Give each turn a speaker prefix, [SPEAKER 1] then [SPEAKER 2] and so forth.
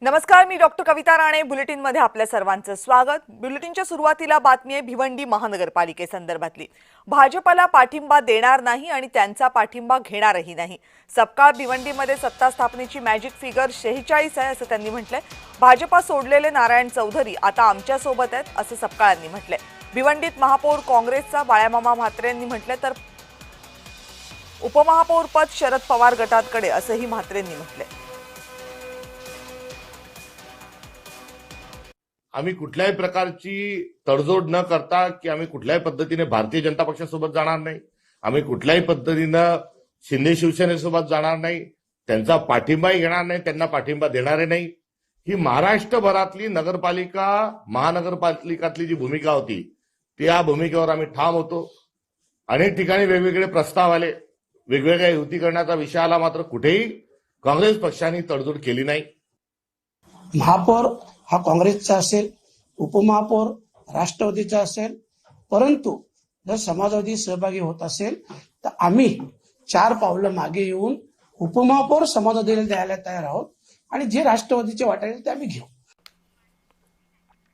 [SPEAKER 1] नमस्कार, मी डॉक्टर कविता राणे. बुलेटिनमध्ये आपल्या सर्वांचं स्वागत. बुलेटिनच्या सुरुवातीला बातमी आहे भिवंडी महानगरपालिकेसंदर्भातली. भाजपला पाठिंबा देणार नाही आणि त्यांचा पाठिंबा घेणारही नाही. सपकाळ भिवंडीमध्ये सत्ता स्थापनेची मॅजिक फिगर 46 आहे असं त्यांनी म्हटलंय. भाजपा सोडलेले नारायण चौधरी आता आमच्या सोबत आहेत असं सपकाळांनी म्हटलंय. भिवंडीत महापौर काँग्रेसचा बाळामामा म्हात्रे यांनी म्हटलंय, तर उपमहापौर पद शरद पवार गटाकडे असंही म्हात्रेंनी म्हटलंय.
[SPEAKER 2] आम्ही कुठल्याही प्रकारची तडजोड न करता की आम्ही कुठल्याही पद्धतीने भारतीय जनता पक्षासोबत जाणार नाही, आम्ही कुठल्याही पद्धतीनं शिंदे शिवसेनेसोबत जाणार नाही, त्यांचा पाठिंबाही घेणार नाही, त्यांना पाठिंबा देणारे नाही. ही महाराष्ट्रभरातली नगरपालिका महानगरपालिकातली जी भूमिका होती त्या भूमिकेवर आम्ही ठाम होतो. अनेक ठिकाणी वेगवेगळे प्रस्ताव आले, वेगवेगळ्या युती करण्याचा विषय आला, मात्र कुठेही काँग्रेस पक्षाने तडजोड केली नाही.
[SPEAKER 3] महापौर हा काँग्रेसचा असेल, उपमहापौर राष्ट्रवादीचा असेल, परंतु जर समाजवादी सहभागी होत असेल तर आम्ही 4 पावलं मागे येऊन उपमहापौर समाजवादीला द्यायला तयार आहोत आणि जे राष्ट्रवादीचे वाटायचे ते आम्ही घेऊ.